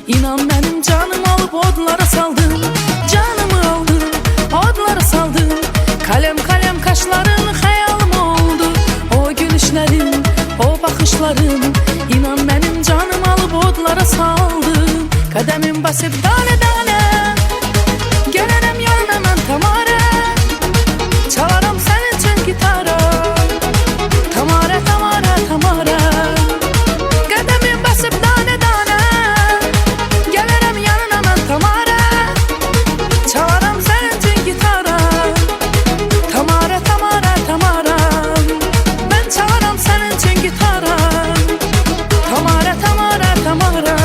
İnan benim canım alıp odlara saldın. Canımı aldın, odlara saldın. Kalem kalem kaşların hayalım oldu. O gülüşlerin, o bakışların. İnan benim canım alıp odlara saldın. Kademim basıp tane tane gelirim yanına ben Tamara. Çalarım senin için gitara. Tamara, Tamara, Tamara. Kademim basıp tane tane gelirim yanına ben Tamara. Çalarım senin için gitara. Tamara, Tamara, Tamara. Ben çalarım senin için gitara. Tamara, Tamara, Tamara.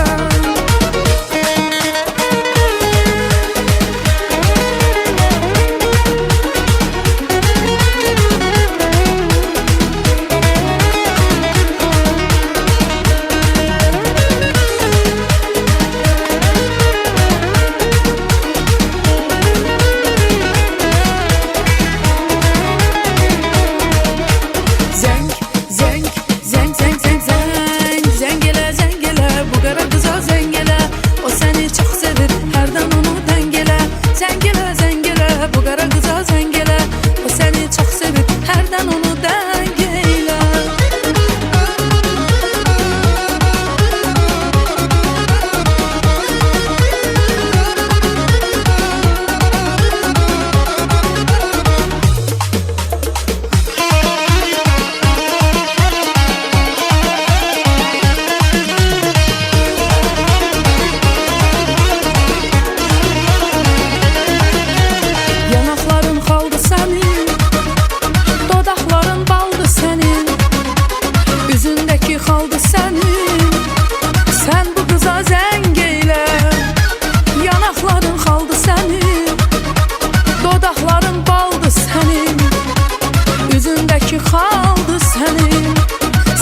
Kaldı senin.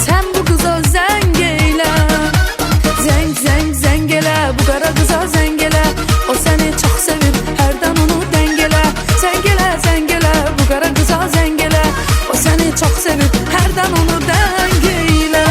Sen bu kıza zeng eyle. Zeng zeng zeng ele. Bu kara kıza zeng ele. O seni çok sevip herden onu dengele. Zeng ele zeng ele. Bu kara kıza zeng ele. O seni çok sevip herden onu dengele.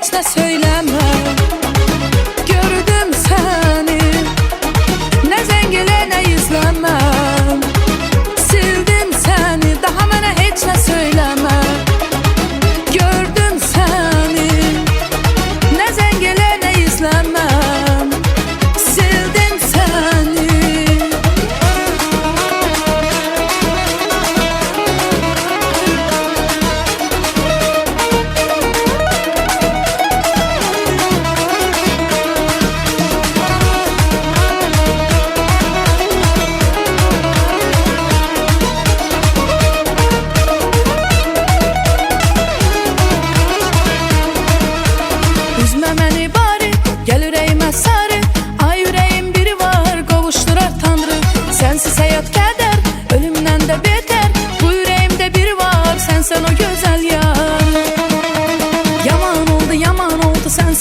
Hiç de söyleme. Gördüm seni. Ne zengile ne izlemem. Sildim seni. Daha mənə hiç de söyleme. Gördüm seni. Ne zengile ne izlemem. Sildim seni.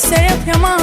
Seyət yaman